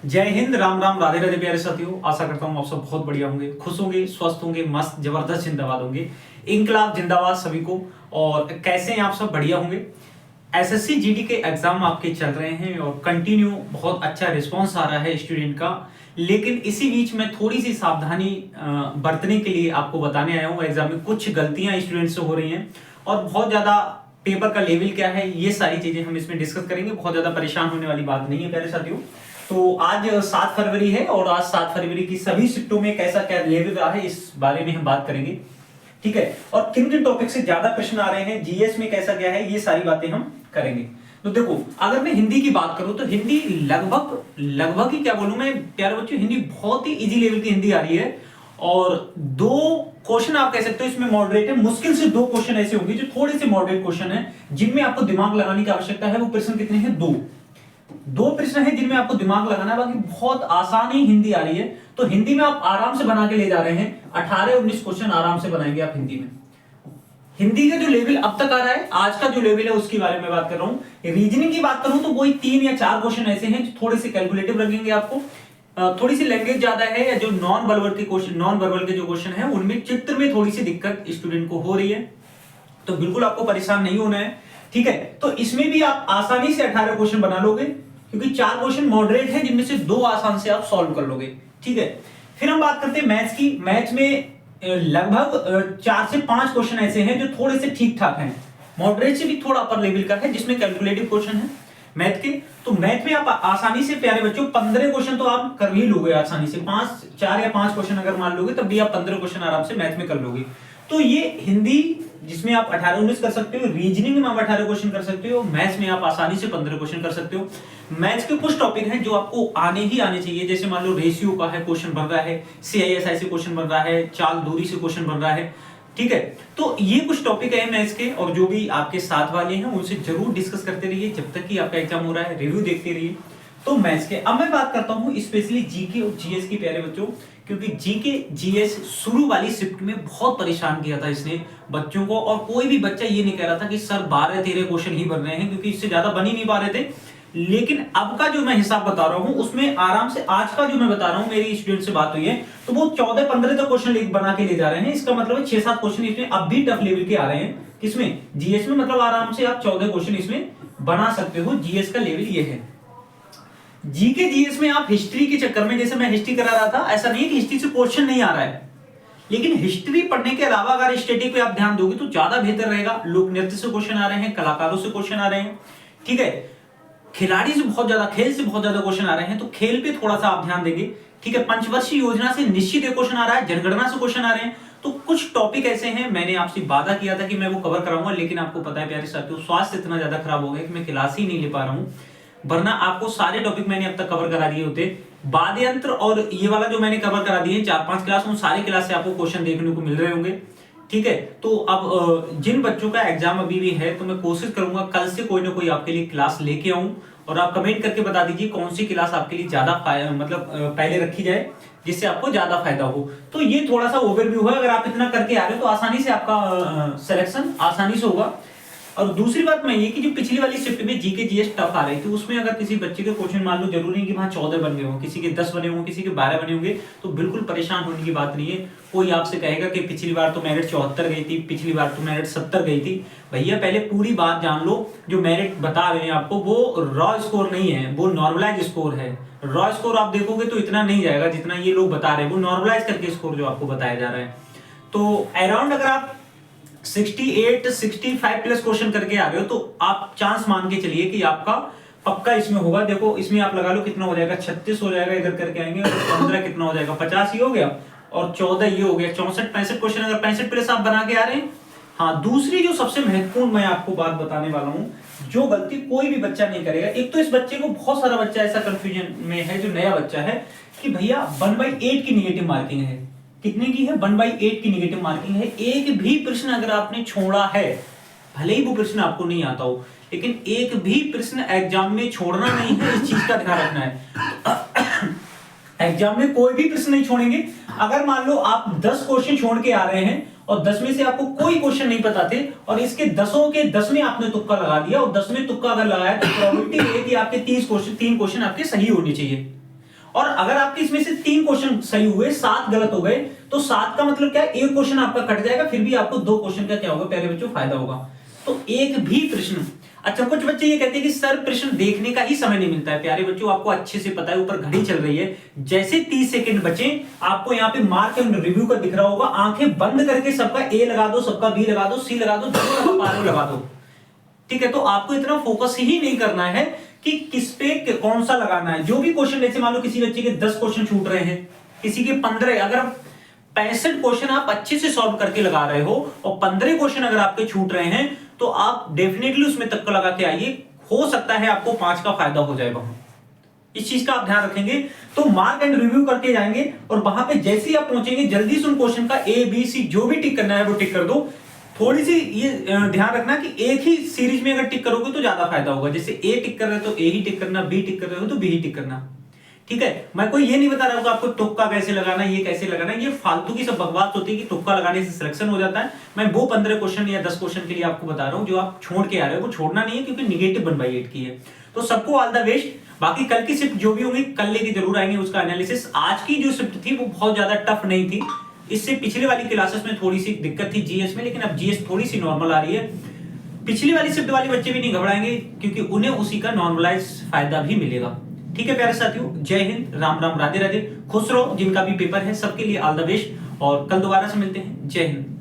जय हिंद, राम राम, राधे राधे प्यारे साथियों। आशा करता हूँ आप सब बहुत बढ़िया होंगे, खुश होंगे, स्वस्थ होंगे, मस्त जबरदस्त जिंदाबाद होंगे। इनकलाब जिंदाबाद सभी को। और कैसे हैं आप सब? बढ़िया होंगे। एसएससी जीडी के एग्जाम आपके चल रहे हैं और कंटिन्यू बहुत अच्छा रिस्पांस आ रहा है स्टूडेंट का। लेकिन इसी बीच में थोड़ी सी सावधानी बरतने के लिए आपको बताने आया हूँ। एग्जाम में कुछ गलतियां स्टूडेंट से हो रही हैं और बहुत ज्यादा पेपर का लेवल क्या है, ये सारी चीजें हम इसमें डिस्कस करेंगे। बहुत ज्यादा परेशान होने वाली बात नहीं है प्यारे साथियों। तो आज 7 फरवरी है और आज 7 फरवरी की सभी शिफ्टों में कैसा क्या लेवल रहा है इस बारे में हम बात करेंगे। ठीक है, और किन किन टॉपिक से ज्यादा प्रश्न आ रहे हैं, जीएस में कैसा क्या है, ये सारी बातें हम करेंगे। तो देखो, अगर मैं हिंदी की बात करूं तो हिंदी लगभग ही क्या बोलूं मैं प्यारे बच्चों, हिंदी बहुत ही इजी लेवल की हिंदी आ रही है। और 2 क्वेश्चन आप कह सकते हो इसमें मॉडरेट है। मुश्किल से 2 क्वेश्चन ऐसे होंगे जो थोड़े से मॉडरेट क्वेश्चन है, जिनमें आपको दिमाग लगाने की आवश्यकता है। वो प्रश्न कितने हैं? 2 प्रश्न है जिनमें आपको दिमाग लगाना है। बाकी बहुत आसान ही हिंदी आ रही है। तो हिंदी में आप आराम से बना के ले जा रहे हैं। 18-19 क्वेश्चन आराम से बनाएंगे आप हिंदी में। हिंदी का जो लेवल अब तक आ रहा है, आज का जो लेवल है उसके बारे में बात कर रहा हूं। रीजनिंग की बात करूं तो वही 3 या 4 क्वेश्चन ऐसे हैं जो थोड़े से कैलकुलेटिव लगेंगे आपको। थोड़ी सी लैंग्वेज ज्यादा है, या जो नॉन वर्बल के जो क्वेश्चन है उनमें चित्र में थोड़ी सी दिक्कत स्टूडेंट को हो रही है। तो बिल्कुल आपको परेशान नहीं होना है। ठीक है, तो इसमें भी आप आसानी से 18 क्वेश्चन बना लोगे, क्योंकि 4 क्वेश्चन मॉडरेट है जिनमें से 2 आसान से आप सॉल्व कर लोगे। ठीक है, फिर हम बात करते हैं मैथ्स की। मैथ्स में लगभग 4 से 5 क्वेश्चन ऐसे हैं जो थोड़े से ठीक ठाक हैं, मॉडरेट से भी थोड़ा अपर लेवल का है, जिसमें कैलकुलेटिव क्वेश्चन है मैथ के। तो मैथ में आप आसानी से प्यारे बच्चों 15 क्वेश्चन तो आप कर ही लोगे आसानी से। 4 या 5 क्वेश्चन अगर मान लोगे तब भी आप 15 क्वेश्चन आराम से मैथ में कर लोगे। तो ये हिंदी जिसमें आप 18-19 कर सकते हो, रीजनिंग में आप 18 क्वेश्चन कर सकते हो, मैथ्स में आप आसानी से 15 क्वेश्चन कर सकते हो। मैथ्स के कुछ टॉपिक हैं जो आपको आने ही आने चाहिए, जैसे मान लो रेशियो का है क्वेश्चन बन रहा है, CISI से क्वेश्चन बन रहा है, चाल दूरी से क्वेश्चन बन रहा है। ठीक है, तो ये कुछ टॉपिक है मैथ्स के, और जो भी आपके साथ वाले हैं उनसे जरूर डिस्कस करते रहिए जब तक कि आपका एग्जाम हो रहा है, रिव्यू देखते रहिए। तो मैथ्स के अब मैं बात करता हूं स्पेशली जीके और जीएस की प्यारे बच्चों, क्योंकि जीके जीएस शुरू वाली शिफ्ट में बहुत परेशान किया था इसने बच्चों को। और कोई भी बच्चा ये नहीं कह रहा था कि सर 12-13 क्वेश्चन ही बन रहे हैं, क्योंकि इससे ज्यादा बन ही नहीं पा रहे थे। लेकिन अब का जो मैं हिसाब बता रहा हूं उसमें आराम से, आज का जो मैं बता रहा हूं, मेरी स्टूडेंट से बात हुई है तो वो 14-15 तक क्वेश्चन बना के ले जा रहे हैं। इसका मतलब 6-7 क्वेश्चन इसमें अब भी टफ लेवल के आ रहे हैं। किसमें? जीएस में। मतलब आराम से आप 14 क्वेश्चन इसमें बना सकते हो। जीएस का लेवल ये है। जीके जीएस में आप हिस्ट्री के चक्कर में, जैसे मैं हिस्ट्री करा रहा था, ऐसा नहीं है कि हिस्ट्री से क्वेश्चन नहीं आ रहा है, लेकिन हिस्ट्री पढ़ने के अलावा अगर स्टैटिक पे आप ध्यान दोगे तो ज्यादा बेहतर रहेगा। लोक नृत्य से क्वेश्चन आ रहे हैं, कलाकारों से क्वेश्चन आ रहे हैं। ठीक है, खिलाड़ी से बहुत ज्यादा, खेल से बहुत ज्यादा क्वेश्चन आ रहे हैं, तो खेल पे थोड़ा सा आप ध्यान देंगे। ठीक है, पंचवर्षीय योजना से निश्चित एक क्वेश्चन आ रहा है, जनगणना से क्वेश्चन आ रहे हैं। तो कुछ टॉपिक ऐसे हैं, मैंने आपसे वादा किया था कि मैं वो कवर कराऊंगा, लेकिन आपको पता है प्यारे साथियों, स्वास्थ्य इतना ज्यादा खराब हो गया कि मैं क्लास ही नहीं ले पा रहा हूं। वरना आपको सारे टॉपिक मैंने अब तक कवर करा दिए होते। वाद्य यंत्र और ये वाला जो मैंने कवर करा दिए 4-5 क्लास, उन सारे क्लास से आपको क्वेश्चन देखने को मिल रहे होंगे। ठीक है, तो अब जिन बच्चों का एग्जाम अभी भी है, तो मैं कोशिश करूंगा कल से कोई ना कोई आपके लिए क्लास लेके आऊं, और आप कमेंट करके बता दीजिए कौन सी क्लास आपके लिए ज्यादा मतलब पहले रखी जाए, जिससे आपको ज्यादा फायदा हो। तो ये थोड़ा सा ओवरव्यू है। अगर आप इतना करके आ रहे हो तो आसानी से आपका सिलेक्शन आसानी से होगा। और दूसरी बात मैं ये कि जो पिछली वाली शिफ्ट में जीके जीएस टफ आ रही थी, उसमें अगर किसी बच्चे के क्वेश्चन मान लो, जरूरी नहीं कि वहां 14 बन गए हों, किसी के 10 बने होंगे, किसी के 12 बने होंगे, तो बिल्कुल परेशान होने की बात नहीं है। कोई आपसे कहेगा कि पिछली बार तो मेरिट 74 गई थी, पिछली बार तो मेरिट 70 गई थी। भैया पहले पूरी बात जान लो। जो मेरिट बता रहे हैं आपको वो रॉ स्कोर नहीं है, वो नॉर्मलाइज स्कोर है। रॉ स्कोर आप देखोगे तो इतना नहीं जाएगा जितना ये लोग बता रहे हैं, वो नॉर्मलाइज करके स्कोर जो आपको बताया जा रहा है। तो अराउंड अगर आप 68-65 प्लस क्वेश्चन करके आ रहे हो, तो आप चांस मान के चलिए कि आपका पक्का इसमें होगा। देखो इसमें आप लगा लो कितना हो जाएगा, 36 हो जाएगा, इधर करके आएंगे, और 15 कितना हो जाएगा, 50 ही हो गया, और 14 ये हो गया, 64-65 क्वेश्चन अगर 65 प्लस आप बना के आ रहे हैं। हाँ, दूसरी जो सबसे महत्वपूर्ण मैं आपको बात बताने वाला हूं, जो गलती कोई भी बच्चा नहीं करेगा। एक तो इस बच्चे को, बहुत सारा बच्चा ऐसा कंफ्यूजन में है जो नया बच्चा है, कि भैया 1/8 की निगेटिव मार्किंग है। कितने की है? 1/8 की निगेटिव मार्किंग है। एक भी प्रश्न अगर आपने छोड़ा है, भले ही वो प्रश्न आपको नहीं आता हो, लेकिन एक भी प्रश्न एग्जाम में छोड़ना नहीं है, इस चीज का ध्यान रखना है। एग्जाम में कोई भी प्रश्न नहीं छोड़ेंगे। अगर मान लो आप 10 क्वेश्चन छोड़ के आ रहे हैं और 10 में से आपको कोई क्वेश्चन नहीं पता थे, और इसके 10 के 10 में आपने तुक्का लगा दिया, और 10 में तुक्का अगर लगाया तो प्रोबेबिलिटी है कि आपके 3 क्वेश्चन आपके सही होने चाहिए। और अगर आपके इसमें से 3 क्वेश्चन सही हुए, 7 गलत हो गए, तो 7 का मतलब क्या है, एक क्वेश्चन आपका कट जाएगा, फिर भी आपको 2 क्वेश्चन का क्या होगा प्यारे बच्चों, फायदा होगा। तो एक भी प्रश्न, अच्छा कुछ बच्चे ये कहते हैं कि सर प्रश्न देखने का ही समय नहीं मिलता है। प्यारे बच्चों आपको अच्छे से पता है, ऊपर घड़ी चल रही है, जैसे 30 सेकंड बचे आपको यहाँ पे मार्क एंड रिव्यू का दिख रहा होगा, आंखें बंद करके सबका ए लगा दो, सबका बी लगा दो, सी लगा दो, जो लगा लगा दो, ठीक है। तो आपको इतना फोकस ही नहीं करना है कि किस पे कौन सा लगाना है। जो भी क्वेश्चन, जैसे मान लो किसी बच्चे के 10 क्वेश्चन छूट रहे हैं, किसी के 15, अगर 65 क्वेश्चन आप अच्छे से सॉल्व करके लगा रहे हो और 15 क्वेश्चन अगर आपके छूट रहे हैं, तो आप डेफिनेटली उसमें तक लगा के आइए, हो सकता है आपको 5 का फायदा हो जाए वहां। इस चीज का आप ध्यान रखेंगे। तो मार्क एंड रिव्यू करके जाएंगे और वहां पे जैसे ही आप पहुंचेंगे, जल्दी से उन क्वेश्चन का ए बी सी जो भी टिक करना है वो टिक कर दो। थोड़ी सी ये ध्यान रखना कि एक ही सीरीज में अगर टिक करोगे तो ज्यादा फायदा होगा। जैसे ए टिक कर रहे हो तो ए ही टिक करना, बी टिक कर रहे हो तो बी ही टिक करना, ठीक है। मैं कोई ये नहीं बता रहा हूँ आपको तुक्का कैसे लगाना, ये कैसे लगाना, ये फालतू की सब बकवास होती है कि तुक्का लगाने से सिलेक्शन हो जाता है। मैं वो 15 क्वेश्चन या 10 क्वेश्चन के लिए आपको बता रहा हूँ जो आप छोड़ के आ रहे हो, वो छोड़ना नहीं है, क्योंकि निगेटिव 1/8 की है। तो सबको ऑल द बेस्ट। बाकी कल की शिफ्ट जो भी होगी कल लेके जरूर आएंगे उसका एनालिसिस। आज की जो शिफ्ट थी वो बहुत ज्यादा टफ नहीं थी, इससे पिछले वाली क्लासेस में थोड़ी सी दिक्कत थी जीएस में, लेकिन अब जीएस थोड़ी सी नॉर्मल आ रही है। पिछली वाली शिफ्ट वाले बच्चे भी नहीं घबराएंगे, क्योंकि उन्हें उसी का नॉर्मलाइज फायदा भी मिलेगा। ठीक है प्यारे साथियों, जय हिंद, राम राम, राधे राधे, खुश रहो। जिनका भी पेपर है सबके लिए ऑल द बेस्ट, और कल दोबारा से मिलते हैं। जय हिंद।